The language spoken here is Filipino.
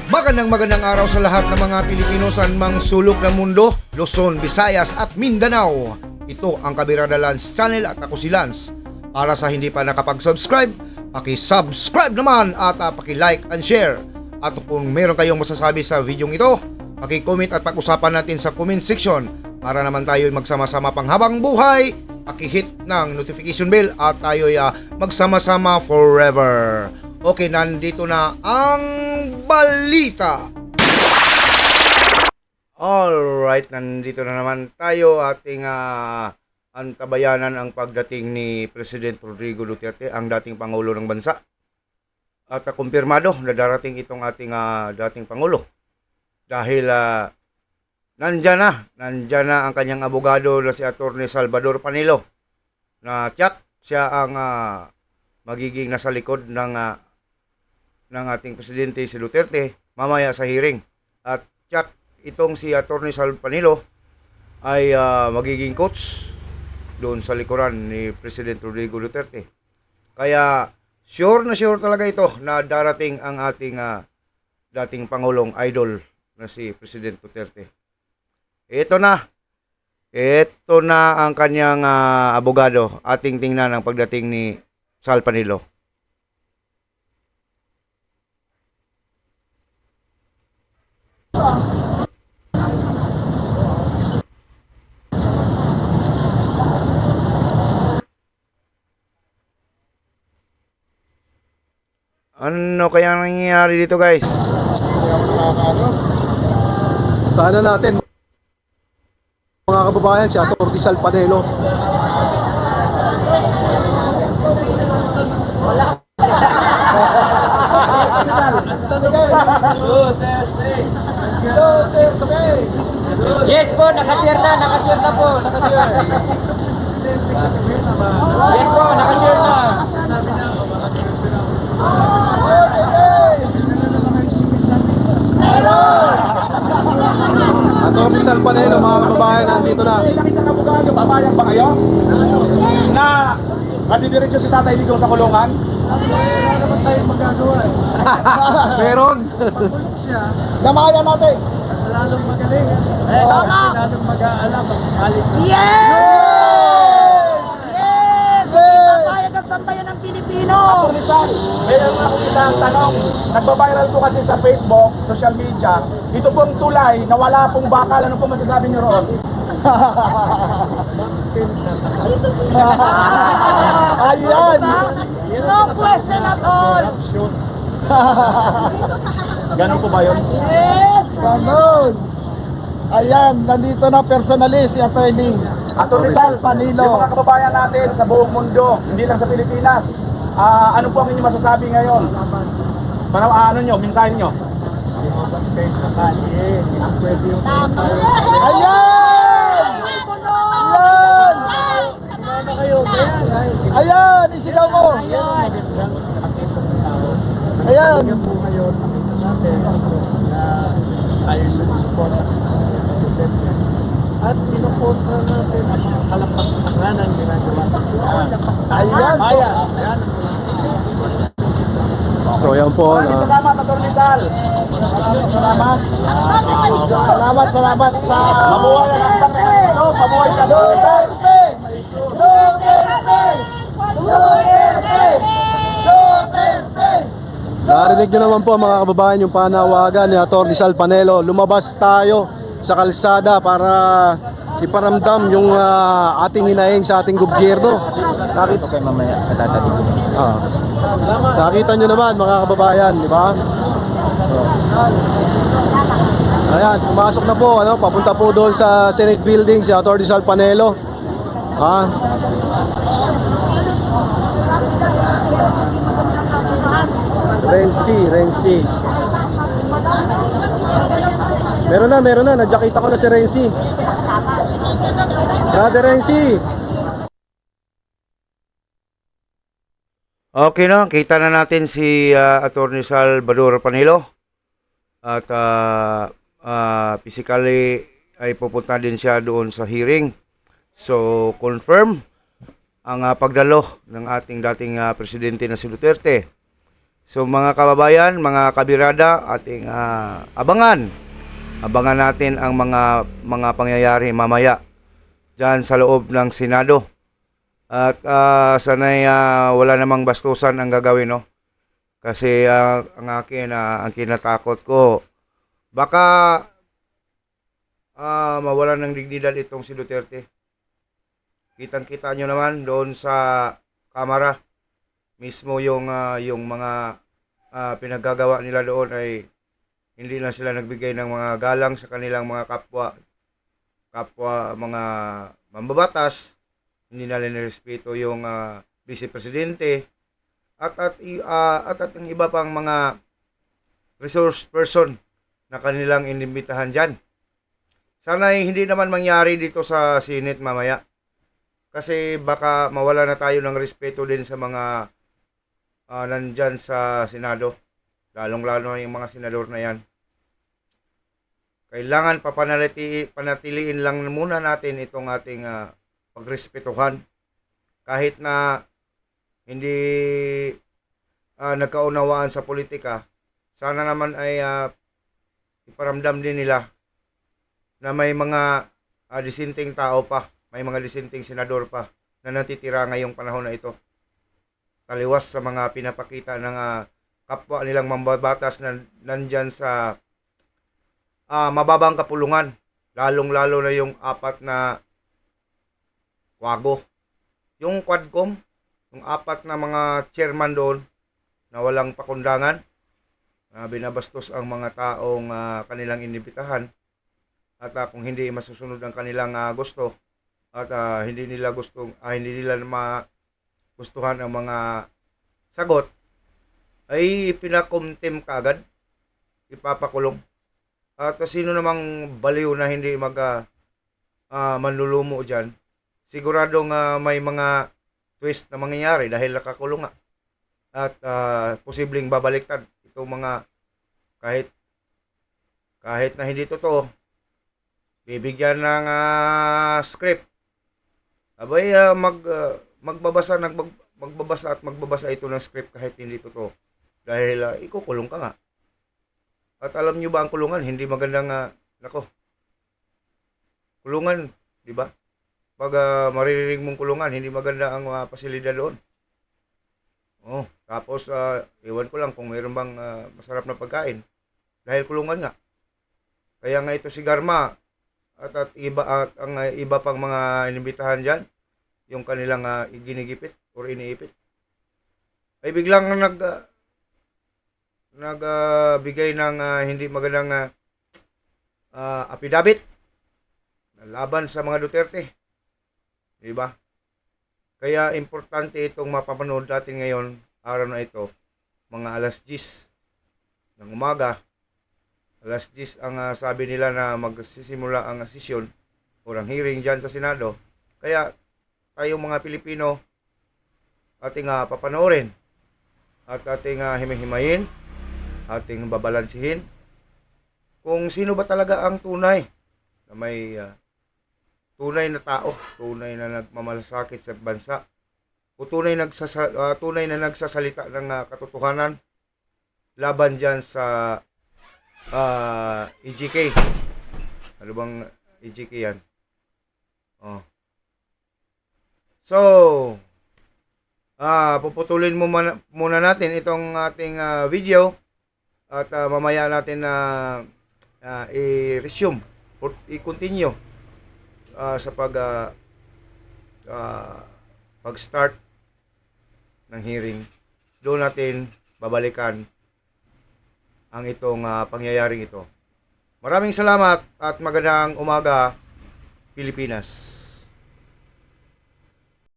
Magandang araw sa lahat ng mga Pilipino sa mang sulok ng mundo, Luzon, Visayas at Mindanao. Ito ang Kabirada Lance Channel at ako si Lance. Para sa hindi pa nakapag-subscribe, paki-subscribe naman at paki-like and share. At kung meron kayong masasabi sa video ito, paki-comment at pag-usapan natin sa comment section para naman tayo magsama-sama panghabang buhay. Paki-hit ng notification bell at tayo magsama-sama forever. Okay, nandito na ang balita. Alright, nandito na naman tayo. Ating antabayanan ang pagdating ni President Rodrigo Duterte, ang dating Pangulo ng Bansa. At kumpirmado na darating itong ating dating Pangulo. Dahil nandyan na ang kanyang abogado na si Atty. Salvador Panelo. Na tiyak siya ang magiging nasa likod ng ating presidente si Duterte mamaya sa hearing. At tiyak itong si Atty. Sal Panelo ay magiging coach doon sa likuran ni President Rodrigo Duterte. Kaya sure na sure talaga ito na darating ang ating dating Pangulong idol na si President Duterte. Ito na ang kanyang abogado. Ating tingnan ang pagdating ni Sal Panelo. Ano kaya nangyayari dito, guys? Tahanan natin mga kababayan si Atty. Sal Panelo. Yes po, nakashare na po, nakashare. Yes po, nakashare na. Atty. Sal Panelo, mga kababayan, nandito na. Ilang isang abogado, babayan ba kayo? Na nadidiretso si Tatay Digong sa kulungan? Wala naman tayong magagawa. Meron. Gamayan natin! Lalong magaling. Tama! Lalong mag-aalam ang kalit. Yes! Yes! Papayag ang sambayan ng Pilipino! Rizal, mayroon nga akong isang tanong. Nagbabiral po kasi sa Facebook, social media, ito pong tulay na wala pong bakal. Ano po masasabi niyo roon? Ayan! No question at all! Ganun po ba yun? Yes! Ganun! Ayan, nandito na personally si Atty. Sal Panelo. Yung mga kababayan natin sa buong mundo, hindi lang sa Pilipinas. Ano po ang inyong masasabi ngayon? Ano nyo, mensahe nyo? Lumabas kayo sa kalye. Hindi na pwede yung Tama! Ayan! Ayan, isigaw mo! Ayan! magandang pakita sa tao. Ayan! Kaya po ngayon, nakita natin na tayo sumusuporta sa Duterte. At pinupunta natin ang mga kalapastangan ang ginagawa sa Ayan po! Ayan! So yan po. Maraming salamat, Atty. Sal. Maraming salamat. Salamat sa... Mabuhay ang aktang rehiso. Mabuhay ka, Atty. Sal. Narinig nyo naman po mga kababayan yung panawagan ni Atty. Sal Panelo. Lumabas tayo sa kalsada para iparamdam yung ating hinaing sa ating gobyerno. Nakita kayo mamaya nakita nyo naman mga kababayan, di ba? Ayan, pumasok na po, papunta po doon sa Senate Building si Atty. Sal Panelo. Renzi. Meron na, nadjakita ko na si Renzi. Brother Renzi. Okay na, kita na natin si Atty. Salvador Panelo. At physically ay pupunta din siya doon sa hearing. So, confirm ang pagdalo ng ating dating presidente na si Duterte So mga kababayan, mga kabirada, ating abangan. Abangan natin ang mga pangyayari mamaya diyan sa loob ng Senado. At sana'y wala namang bastusan ang gagawin, no? Kasi ang akin, ang kinatakot ko, baka mawalan ng dignidad itong si Duterte. Kitang-kita nyo naman doon sa kamera, mismo yung mga pinaggagawa nila doon ay hindi na sila nagbigay ng mga galang sa kanilang mga kapwa mga mambabatas, hindi na nirespeto yung vice presidente at ang iba pang mga resource person na kanilang inimbitahan diyan. Sana hindi naman mangyari dito sa Senate mamaya. Kasi baka mawala na tayo ng respeto din sa mga nandyan sa Senado. Lalong-lalo na yung mga senador na yan. Kailangan panatiliin lang muna natin itong ating pagrespetuhan. Kahit na hindi nagkaunawaan sa politika, sana naman ay iparamdam din nila na may mga disenteng tao pa, may mga disenteng senador pa na natitira ngayong panahon na ito. Taliwas sa mga pinapakita ng kapwa nilang mambabatas na nandyan sa mababang kapulungan. Lalong-lalo na yung 4 na wago. Yung Quadcom, yung 4 na mga chairman doon na walang pakundangan, binabastos ang mga taong kanilang inibitahan. At kung hindi masusunod ang kanilang gusto at hindi nila magustuhan ang mga sagot, ay pinakomtem kaagad, ipapakulong. At sino namang baliw na hindi manlulumo dyan, siguradong may mga twist na mangyayari dahil nakakulong nga. At posibleng babaliktad itong mga kahit na hindi totoo, bibigyan ng script. Abay, magbabasa at magbabasa ito ng script kahit hindi totoo. Dahil ikukulong ka nga. At alam nyo ba ang kulungan? Hindi magandang, kulungan, di ba? Pag maririnig mong kulungan, hindi maganda ang pasilidad doon. Tapos, iwan ko lang kung mayroon bang masarap na pagkain. Dahil kulungan nga. Kaya nga ito si Garma, at ang iba pang mga inimbitahan dyan, yung kanilang ginigipit or iniipit, ay biglang nagbigay ng hindi magandang affidavit na laban sa mga Duterte. Diba? Kaya importante itong mapapanood natin ngayon, araw na ito, mga alas 10 ng umaga. Alas 10 ang sabi nila na magsisimula ang sesyon o ang hearing dyan sa Senado. Kaya tayong mga Pilipino ating papanoorin at ating himihimayin, ating babalansihin kung sino ba talaga ang tunay na may tunay na tao, tunay na nagmamalasakit sa bansa, o tunay na nagsasalita ng katotohanan laban dyan sa EJK. Ano bang EJK yan? So, puputulin muna natin itong ating video at mamaya natin na i-resume or i-continue sa pag-start ng hearing. Doon natin babalikan ang itong pangyayaring ito. Maraming salamat at magandang umaga, Pilipinas.